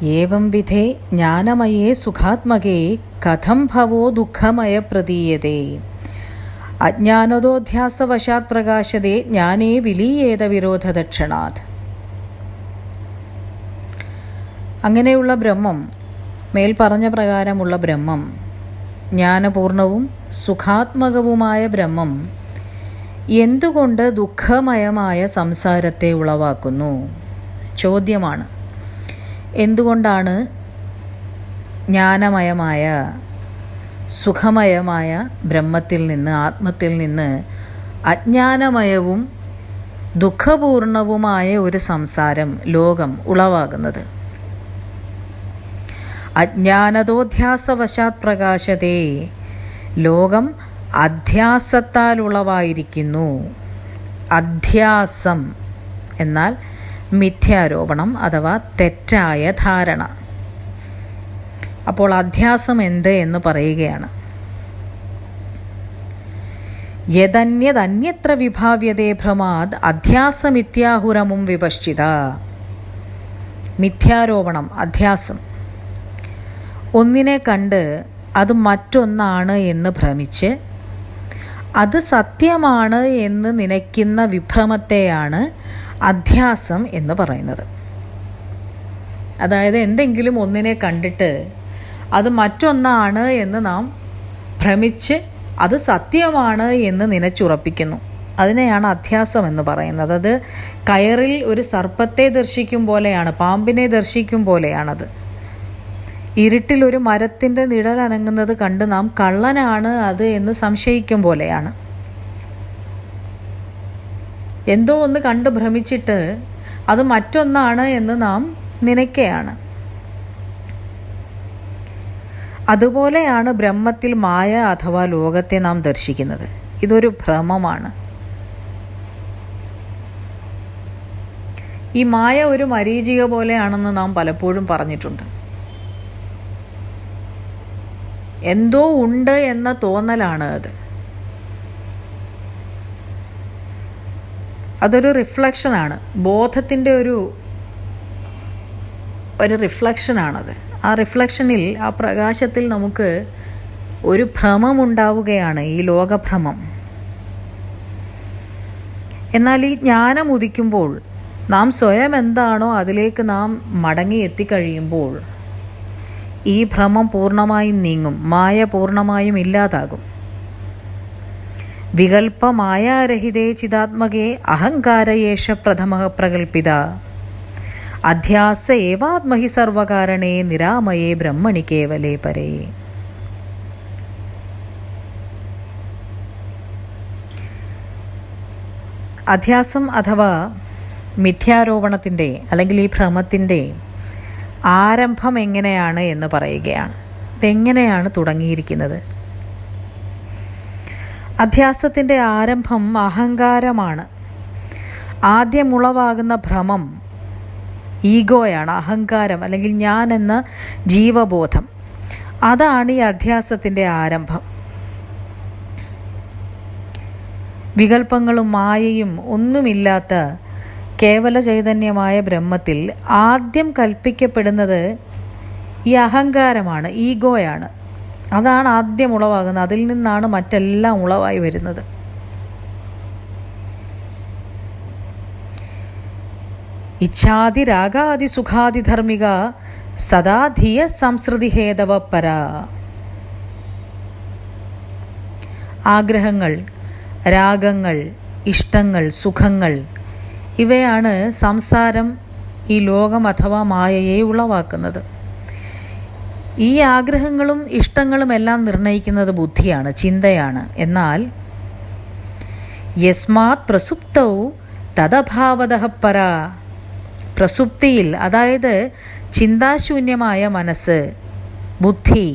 ഏവം വിധേ ജ്ഞാനമയേ സുഖാത്മകേ കഥം ഭവോ ദുഃഖമയ പ്രതീയതേ. അജ്ഞാനതോധ്യാസവശാത് പ്രകാശതേ ജ്ഞാനേ വിലീയേത വിരോധദക്ഷണാത്. അങ്ങനെയുള്ള ബ്രഹ്മം, മേൽപ്പറഞ്ഞ പ്രകാരമുള്ള ബ്രഹ്മം, ജ്ഞാനപൂർണവും സുഖാത്മകവുമായ ബ്രഹ്മം എന്തുകൊണ്ട് ദുഃഖമയമായ സംസാരത്തെ ഉളവാക്കുന്നു? ചോദ്യമാണ്. എന്തുകൊണ്ടാണ് ജ്ഞാനമയമായ സുഖമയമായ ബ്രഹ്മത്തിൽ നിന്ന്, ആത്മത്തിൽ നിന്ന് അജ്ഞാനമയവും ദുഃഖപൂർണവുമായ ഒരു സംസാരം, ലോകം ഉളവാകുന്നത്? അജ്ഞാനതോധ്യാസവശാത് പ്രകാശതേ. ലോകം അധ്യാസത്താൽ ഉളവായിരിക്കുന്നു. അധ്യാസം എന്നാൽ മിഥ്യാരോപണം അഥവാ തെറ്റായ ധാരണ. അപ്പോൾ അധ്യാസം എന്ത് എന്ന് പറയുകയാണ്. യദന്യദന്യത്ര വിഭാവ്യതേ ഭ്രമാദ് അധ്യാസമിത്യാഹുരമും വിപശ്ചിത. മിഥ്യാരോപണം, അധ്യാസം. ഒന്നിനെ കണ്ട് അത് മറ്റൊന്നാണ് എന്ന് ഭ്രമിച്ച് അത് സത്യമാണ് എന്ന് നനയ്ക്കുന്ന വിഭ്രമത്തെയാണ് അധ്യാസം എന്ന് പറയുന്നത്. അതായത് എന്തെങ്കിലും ഒന്നിനെ കണ്ടിട്ട് അത് മറ്റൊന്നാണ് എന്ന് നാം ഭ്രമിച്ച് അത് സത്യമാണ് എന്ന് നനച്ചുറപ്പിക്കുന്നു. അതിനെയാണ് അധ്യാസം എന്ന് പറയുന്നത്. അത് കയറിൽ ഒരു സർപ്പത്തെ ദർശിക്കും പോലെയാണ്, പാമ്പിനെ ദർശിക്കും പോലെയാണത്. ഇരുട്ടിൽ ഒരു മരത്തിൻ്റെ നിഴൽ അനങ്ങുന്നത് കണ്ട് നാം കള്ളനാണ് അത് എന്ന് സംശയിക്കും പോലെയാണ്. എന്തോ ഒന്ന് കണ്ട് ഭ്രമിച്ചിട്ട് അത് മറ്റൊന്നാണ് എന്ന് നാം നനയ്ക്കുകയാണ്. അതുപോലെയാണ് ബ്രഹ്മത്തിൽ മായ അഥവാ ലോകത്തെ നാം ദർശിക്കുന്നത്. ഇതൊരു ഭ്രമമാണ്. ഈ മായ ഒരു മരീചിക പോലെയാണെന്ന് നാം പലപ്പോഴും പറഞ്ഞിട്ടുണ്ട്. എന്തോ ഉണ്ട് എന്ന തോന്നലാണ് അത്. അതൊരു റിഫ്ലക്ഷനാണ്, ബോധത്തിൻ്റെ ഒരു റിഫ്ലക്ഷനാണത്. ആ റിഫ്ലക്ഷനിൽ, ആ പ്രകാശത്തിൽ നമുക്ക് ഒരു ഭ്രമമുണ്ടാവുകയാണ്, ഈ ലോകഭ്രമം. എന്നാൽ ഈ ജ്ഞാനം ഉദിക്കുമ്പോൾ, നാം സ്വയം എന്താണോ അതിലേക്ക് നാം മടങ്ങി എത്തിക്കഴിയുമ്പോൾ ഈ ഭ്രമം പൂർണ്ണമായും നീങ്ങും, മായ പൂർണ്ണമായും ഇല്ലാതാകും. വികൽപ്പമായാരഹിതേ ചിദാത്മകേ അഹങ്കാരയേഷ പ്രഥമഃ പ്രകൽപ്പിത. അധ്യാസ ഏവാത്മഹി സർവകാരണേ നിരാമയേ ബ്രഹ്മണി കേവലേ പരേ. അധ്യാസം അഥവാ മിഥ്യാരോപണത്തിൻ്റെ അല്ലെങ്കിൽ ഈ ഭ്രമത്തിൻ്റെ ആരംഭം എങ്ങനെയാണ് എന്ന് പറയുകയാണ്. ഇതെങ്ങനെയാണ് തുടങ്ങിയിരിക്കുന്നത്? അധ്യാസത്തിൻ്റെ ആരംഭം അഹങ്കാരമാണ്. ആദ്യമുളവാകുന്ന ഭ്രമം ഈഗോയാണ്, അഹങ്കാരം അല്ലെങ്കിൽ ഞാൻ എന്ന ജീവബോധം. അതാണ് ഈ അധ്യാസത്തിൻ്റെ ആരംഭം. വികൽപ്പങ്ങളും മായയും ഒന്നുമില്ലാത്ത കേവല ചൈതന്യമായ ബ്രഹ്മത്തിൽ ആദ്യം കൽപ്പിക്കപ്പെടുന്നത് ഈ അഹങ്കാരമാണ്, ഈഗോയാണ്. അതാണ് ആദ്യം ഉളവാകുന്നത്. അതിൽ നിന്നാണ് മറ്റെല്ലാം ഉളവായി വരുന്നത്. ഇച്ഛാദി രാഗാദി സുഖാദി ധർമ്മിക സദാ ധിയ സംസൃതി ഹേതവ പര. ആഗ്രഹങ്ങൾ, രാഗങ്ങൾ, ഇഷ്ടങ്ങൾ, സുഖങ്ങൾ ഇവയാണ് സംസാരം, ഈ ലോകം അഥവാ മായയെ ഉളവാക്കുന്നത്. ഈ ആഗ്രഹങ്ങളും ഇഷ്ടങ്ങളും എല്ലാം നിർണയിക്കുന്നത് ബുദ്ധിയാണ്, ചിന്തയാണ്. എന്നാൽ യസ്മാത് പ്രസുപ്തൗ തദഭാവതഃ പര. പ്രസുപ്തിയിൽ, അതായത് ചിന്താശൂന്യമായ മനസ്സ്, ബുദ്ധി,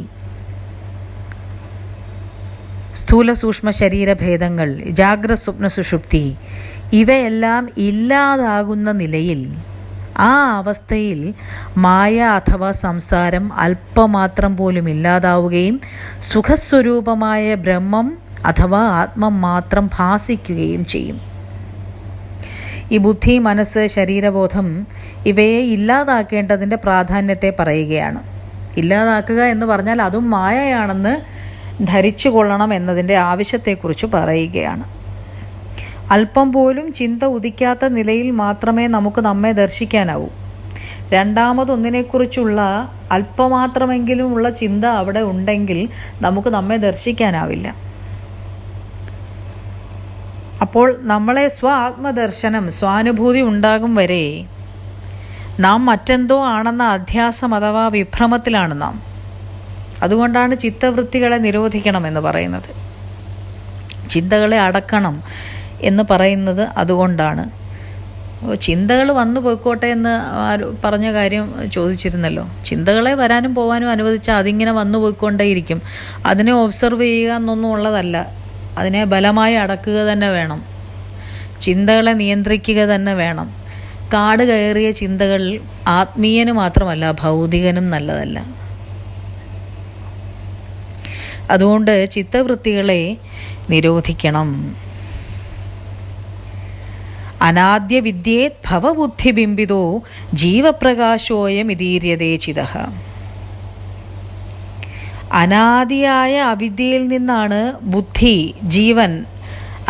സ്ഥൂല സൂക്ഷ്മ ശരീരഭേദങ്ങൾ, ജാഗ്രത സ്വപ്ന സുഷുപ്തി ഇവയെല്ലാം ഇല്ലാതാകുന്ന നിലയിൽ, ആ അവസ്ഥയിൽ മായ അഥവാ സംസാരം അല്പമാത്രം പോലും ഇല്ലാതാവുകയും സുഖസ്വരൂപമായ ബ്രഹ്മം അഥവാ ആത്മം മാത്രം ഭാസിക്കുകയും ചെയ്യും. ഈ ബുദ്ധി, മനസ്സ്, ശരീരബോധം ഇവയെ ഇല്ലാതാക്കേണ്ടതിൻ്റെ പ്രാധാന്യത്തെ പറയുകയാണ്. ഇല്ലാതാക്കുക എന്ന് പറഞ്ഞാൽ അതും മായയാണെന്ന് ധരിച്ചു കൊള്ളണം എന്നതിൻ്റെ ആവശ്യത്തെക്കുറിച്ച് പറയുകയാണ്. അല്പം പോലും ചിന്ത ഉദിക്കാത്ത നിലയിൽ മാത്രമേ നമുക്ക് നമ്മെ ദർശിക്കാനാവൂ. രണ്ടാമതൊന്നിനെക്കുറിച്ചുള്ള അല്പമാത്രമെങ്കിലും ഉള്ള ചിന്ത അവിടെ ഉണ്ടെങ്കിൽ നമുക്ക് നമ്മെ ദർശിക്കാനാവില്ല. അപ്പോൾ നമ്മളെ ആത്മദർശനം, സ്വാനുഭൂതി ഉണ്ടാകും വരെ നാം മറ്റെന്തോ ആണെന്ന അധ്യാസം അഥവാ വിഭ്രമത്തിലാണ് നാം. അതുകൊണ്ടാണ് ചിത്തവൃത്തികളെ നിരോധിക്കണമെന്ന് പറയുന്നത്, ചിന്തകളെ അടക്കണം എന്ന് പറയുന്നത് അതുകൊണ്ടാണ്. ചിന്തകൾ വന്നു പോയിക്കോട്ടെ എന്ന് പറഞ്ഞ കാര്യം ചോദിച്ചിരുന്നല്ലോ. ചിന്തകളെ വരാനും പോകാനും അനുവദിച്ചാൽ അതിങ്ങനെ വന്നു പോയിക്കൊണ്ടേയിരിക്കും. അതിനെ ഒബ്സർവ് ചെയ്യുക എന്നൊന്നും ഉള്ളതല്ല. അതിനെ ബലമായി അടക്കുക തന്നെ വേണം. ചിന്തകളെ നിയന്ത്രിക്കുക തന്നെ വേണം. കാട് കയറിയ ചിന്തകൾ ആത്മീയന് മാത്രമല്ല ഭൗതികനും നല്ലതല്ല. അതുകൊണ്ട് ചിത്തവൃത്തികളെ നിരോധിക്കണം. അനാദ്യ വിദ്യേത് ഭവബുദ്ധിബിംബിതോ ജീവപ്രകാശോയമിതീര്യതേ ചിതഃ. അനാദിയായ അവിദ്യയിൽ നിന്നാണ് ബുദ്ധി, ജീവൻ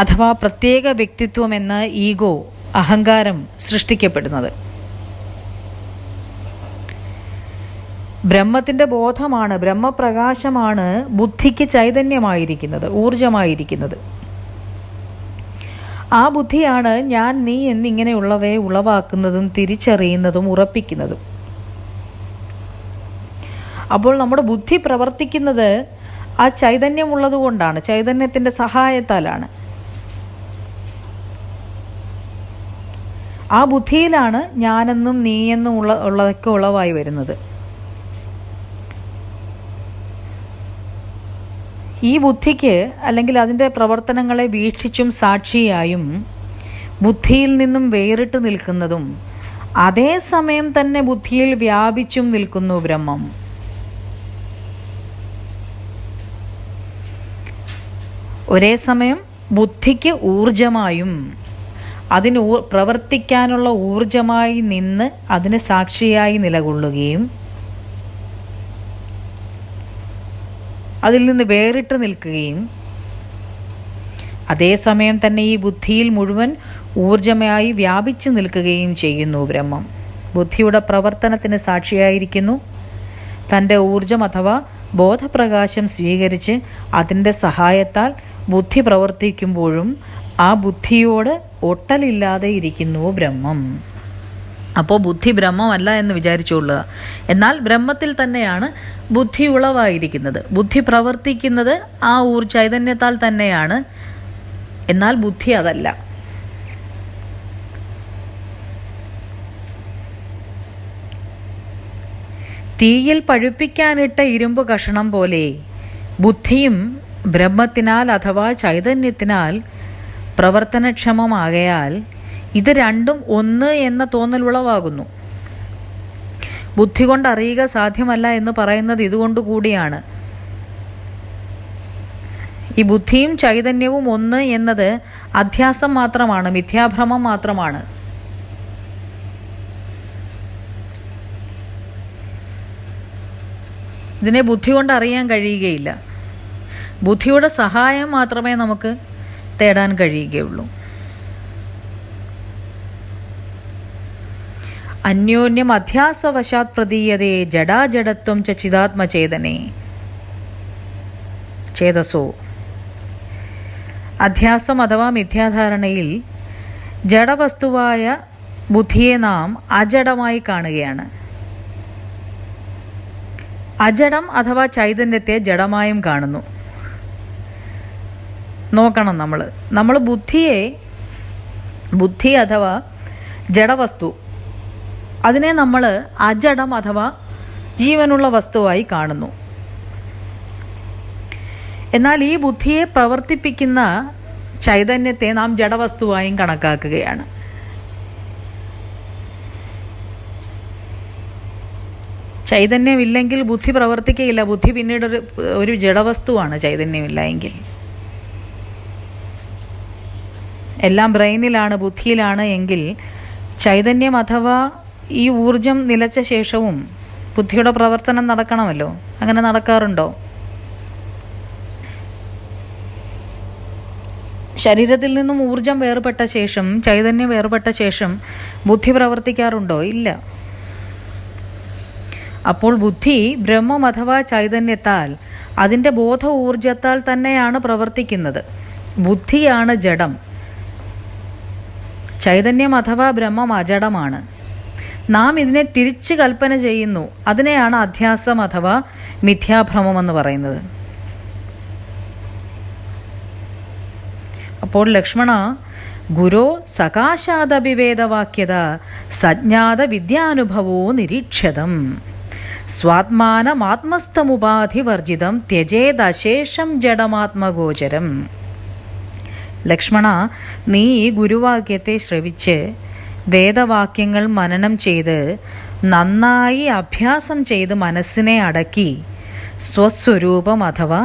അഥവാ പ്രത്യേക വ്യക്തിത്വം എന്ന ഈഗോ, അഹങ്കാരം സൃഷ്ടിക്കപ്പെടുന്നത്. ബ്രഹ്മത്തിൻ്റെ ബോധമാണ്, ബ്രഹ്മപ്രകാശമാണ് ബുദ്ധിക്ക് ചൈതന്യമായിരിക്കുന്നത്, ഊർജമായിരിക്കുന്നത്. ആ ബുദ്ധിയാണ് ഞാൻ, നീ എന്നിങ്ങനെയുള്ളവയെ ഉളവാക്കുന്നതും തിരിച്ചറിയുന്നതും ഉറപ്പിക്കുന്നതും. അപ്പോൾ നമ്മുടെ ബുദ്ധി പ്രവർത്തിക്കുന്നത് ആ ചൈതന്യമുള്ളത് കൊണ്ടാണ്, ചൈതന്യത്തിൻ്റെ സഹായത്താലാണ്. ആ ബുദ്ധിയിലാണ് ഞാനെന്നും നീയെന്നും ഉള്ളതൊക്കെ ഉളവായി വരുന്നത്. ഈ ബുദ്ധിക്ക്, അല്ലെങ്കിൽ അതിൻ്റെ പ്രവർത്തനങ്ങളെ വീക്ഷിച്ചും സാക്ഷിയായും ബുദ്ധിയിൽ നിന്നും വേറിട്ട് നിൽക്കുന്നതും അതേസമയം തന്നെ ബുദ്ധിയിൽ വ്യാപിച്ചും നിൽക്കുന്നു ബ്രഹ്മം. ഒരേ സമയം ബുദ്ധിക്ക് ഊർജമായും അതിന് പ്രവർത്തിക്കാനുള്ള ഊർജമായി നിന്ന് അതിന് സാക്ഷിയായി നിലകൊള്ളുകയും അതിൽ നിന്ന് വേറിട്ട് നിൽക്കുകയും അതേസമയം തന്നെ ഈ ബുദ്ധിയിൽ മുഴുവൻ ഊർജമായി വ്യാപിച്ചു നിൽക്കുകയും ചെയ്യുന്നു ബ്രഹ്മം. ബുദ്ധിയുടെ പ്രവർത്തനത്തിന് സാക്ഷിയായിരിക്കുന്നു. തൻ്റെ ഊർജം അഥവാ ബോധപ്രകാശം സ്വീകരിച്ച് അതിൻ്റെ സഹായത്താൽ ബുദ്ധി പ്രവർത്തിക്കുമ്പോഴും ആ ബുദ്ധിയോട് ഒട്ടലില്ലാതെ ഇരിക്കുന്നു ബ്രഹ്മം. അപ്പോൾ ബുദ്ധി ബ്രഹ്മമല്ല എന്ന് വിചാരിച്ചുകൊള്ളുക. എന്നാൽ ബ്രഹ്മത്തിൽ തന്നെയാണ് ബുദ്ധി ഉളവായിരിക്കുന്നത്. ബുദ്ധി പ്രവർത്തിക്കുന്നത് ആ ചൈതന്യത്താൽ തന്നെയാണ്. എന്നാൽ ബുദ്ധി അതല്ല. തീയിൽ പഴുപ്പിക്കാനിട്ട ഇരുമ്പ് കഷണം പോലെ ബുദ്ധിയും ബ്രഹ്മത്തിനാൽ അഥവാ ചൈതന്യത്തിനാൽ പ്രവർത്തനക്ഷമമാകയാൽ ഇത് രണ്ടും ഒന്ന് എന്ന തോന്നൽ ഉളവാകുന്നു. ബുദ്ധി കൊണ്ട് അറിയുക സാധ്യമല്ല എന്ന് പറയുന്നത് ഇതുകൊണ്ട് കൂടിയാണ്. ഈ ബുദ്ധിയും ചൈതന്യവും ഒന്ന് എന്നത് അധ്യാസം മാത്രമാണ്, മിഥ്യാഭ്രമം മാത്രമാണ്. ഇതിനെ ബുദ്ധി കൊണ്ട് അറിയാൻ കഴിയുകയില്ല. ബുദ്ധിയുടെ സഹായം മാത്രമേ നമുക്ക് തേടാൻ കഴിയുകയുള്ളൂ. അന്യോന്യം അധ്യാസവശാത് പ്രതീയതേ ജഡാജഡത്വം ച ചിദാത്മചേതനേ ചേതസോ. അധ്യാസം അഥവാ മിഥ്യാധാരണയിൽ ജഡവസ്തുവായ ബുദ്ധിയെ നാം അജഡമായി കാണുകയാണ്. അജഡം അഥവാ ചൈതന്യത്തെ ജഡമായും കാണുന്നു. നോക്കണം, നമ്മൾ ബുദ്ധി അഥവാ ജഡവസ്തു, അതിനെ നമ്മൾ അജഡം അഥവാ ജീവനുള്ള വസ്തുവായി കാണുന്നു. എന്നാൽ ഈ ബുദ്ധിയെ പ്രവർത്തിപ്പിക്കുന്ന ചൈതന്യത്തെ നാം ജഡവസ്തുവായും കണക്കാക്കുകയാണ്. ചൈതന്യമില്ലെങ്കിൽ ബുദ്ധി പ്രവർത്തിക്കുകയില്ല. ബുദ്ധി പിന്നീട് ഒരു ജഡവസ്തുവാണ് ചൈതന്യമില്ല എങ്കിൽ. എല്ലാം ബ്രെയിനിലാണ്, ബുദ്ധിയിലാണ് എങ്കിൽ ചൈതന്യം അഥവാ ഈ ഊർജം നിലച്ച ശേഷവും ബുദ്ധിയുടെ പ്രവർത്തനം നടക്കണമല്ലോ. അങ്ങനെ നടക്കാറുണ്ടോ? ശരീരത്തിൽ നിന്നും ഊർജം വേർപെട്ട ശേഷം, ചൈതന്യം വേർപെട്ട ശേഷം ബുദ്ധി പ്രവർത്തിക്കാറുണ്ടോ? ഇല്ല. അപ്പോൾ ബുദ്ധി ബ്രഹ്മം അഥവാ ചൈതന്യത്താൽ, അതിൻ്റെ ബോധ ഊർജത്താൽ തന്നെയാണ് പ്രവർത്തിക്കുന്നത്. ബുദ്ധിയാണ് ജഡം, ചൈതന്യം അഥവാ ബ്രഹ്മം അജഡമാണ്. നാം ഇതിനെ തിരിച്ച് കൽപ്പന ചെയ്യുന്നു. അതിനെയാണ് അധ്യാസം അഥവാ മിഥ്യാഭ്രമം എന്ന് പറയുന്നത്. അപ്പോൾ ലക്ഷ്മണ, ഗുരോ സകാശാദഭിവേദവാക്യത സജ്ഞാത വിദ്യാനുഭവോ നിരീക്ഷതം സ്വാത്മാനമാത്മസ്ഥമുപാധിവർജിതം ത്യജേദശേഷം ജഡമാത്മഗോചരം. ലക്ഷ്മണ, നീ ഈ ഗുരുവാക്യത്തെ ശ്രവിച്ച് വേദവാക്യങ്ങൾ മനനം ചെയ്ത് നന്നായി അഭ്യാസം ചെയ്ത് മനസ്സിനെ അടക്കി സ്വസ്വരൂപം അഥവാ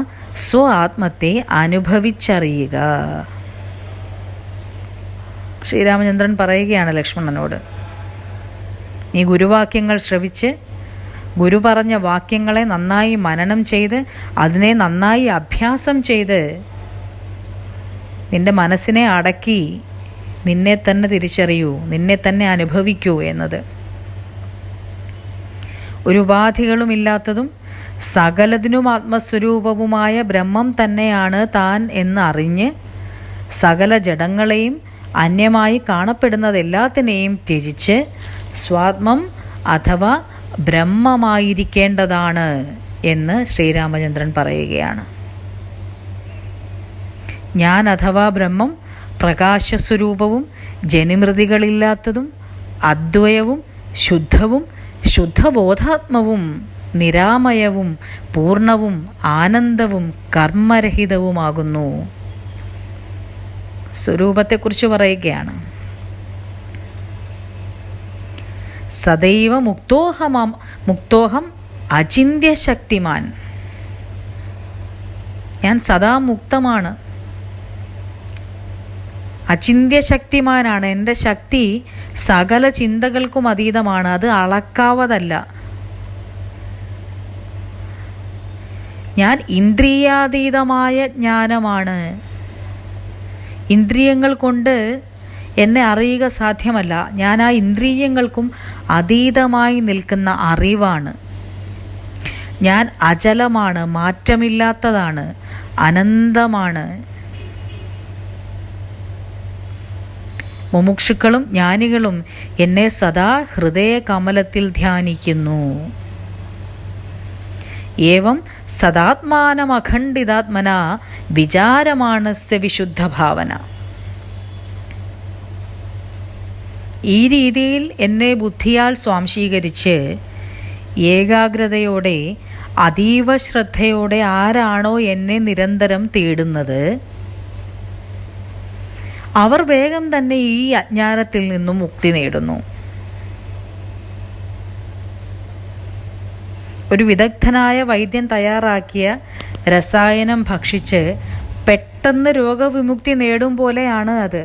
സ്വ ആത്മത്തെ അനുഭവിച്ചറിയുക. ശ്രീരാമചന്ദ്രൻ പറയുകയാണ് ലക്ഷ്മണനോട്, നീ ഗുരുവാക്യങ്ങൾ ശ്രവിച്ച് ഗുരു പറഞ്ഞ വാക്യങ്ങളെ നന്നായി മനനം ചെയ്ത് അതിനെ നന്നായി അഭ്യാസം ചെയ്ത് നിന്റെ മനസ്സിനെ അടക്കി നിന്നെ തന്നെ തിരിച്ചറിയൂ, നിന്നെ തന്നെ അനുഭവിക്കൂ എന്നത്. ഒരു ഉപാധികളുമില്ലാത്തതും സകലതിനും ആത്മസ്വരൂപവുമായ ബ്രഹ്മം തന്നെയാണ് താൻ എന്ന് അറിഞ്ഞ് സകല ജഡങ്ങളെയും അന്യമായി കാണപ്പെടുന്നതെല്ലാത്തിനെയും ത്യജിച്ച് സ്വാത്മം അഥവാ ബ്രഹ്മമായിരിക്കേണ്ടതാണ് എന്ന് ശ്രീരാമചന്ദ്രൻ പറയുകയാണ്. ഞാൻ അഥവാ ബ്രഹ്മം പ്രകാശസ്വരൂപവും ജനിമൃതികളില്ലാത്തതും അദ്വയവും ശുദ്ധവും ശുദ്ധബോധാത്മവും നിരാമയവും പൂർണ്ണവും ആനന്ദവും കർമ്മരഹിതവുമാകുന്നു. സ്വരൂപത്തെക്കുറിച്ച് പറയുകയാണ്. സദൈവ മുക്തോഹം അചിന്ത്യശക്തിമാൻ. ഞാൻ സദാ മുക്തമാണ്, അചിന്ത്യശക്തിമാനാണ്. എൻ്റെ ശക്തി സകല ചിന്തകൾക്കും അതീതമാണ്, അത് അളക്കാവതല്ല. ഞാൻ ഇന്ദ്രിയാതീതമായ ജ്ഞാനമാണ്. ഇന്ദ്രിയങ്ങൾ കൊണ്ട് എന്നെ അറിയുക സാധ്യമല്ല. ഞാൻ ആ ഇന്ദ്രിയങ്ങൾക്കും അതീതമായി നിൽക്കുന്ന അറിവാണ്. ഞാൻ അചലമാണ്, മാറ്റമില്ലാത്തതാണ്, അനന്തമാണ്. മുമുക്ഷുക്കളും ജ്ഞാനികളും എന്നെ സദാ ഹൃദയ കമലത്തിൽ ധ്യാനിക്കുന്നു. ഏവം സദാത്മാനമഖണ്ഡിതാത്മന വിചാരമാണസ്യ വിശുദ്ധ ഭാവന. ഈ രീതിയിൽ എന്നെ ബുദ്ധിയാൽ സ്വാംശീകരിച്ച് ഏകാഗ്രതയോടെ അതീവ ശ്രദ്ധയോടെ ആരാണോ എന്നെ നിരന്തരം തേടുന്നത് അവർ വേഗം തന്നെ ഈ അജ്ഞാനത്തിൽ നിന്നും മുക്തി നേടുന്നു. ഒരു വിദഗ്ധനായ വൈദ്യൻ തയ്യാറാക്കിയ രസായനം ഭക്ഷിച്ച് പെട്ടെന്ന് രോഗവിമുക്തി നേടും പോലെയാണ് അത്.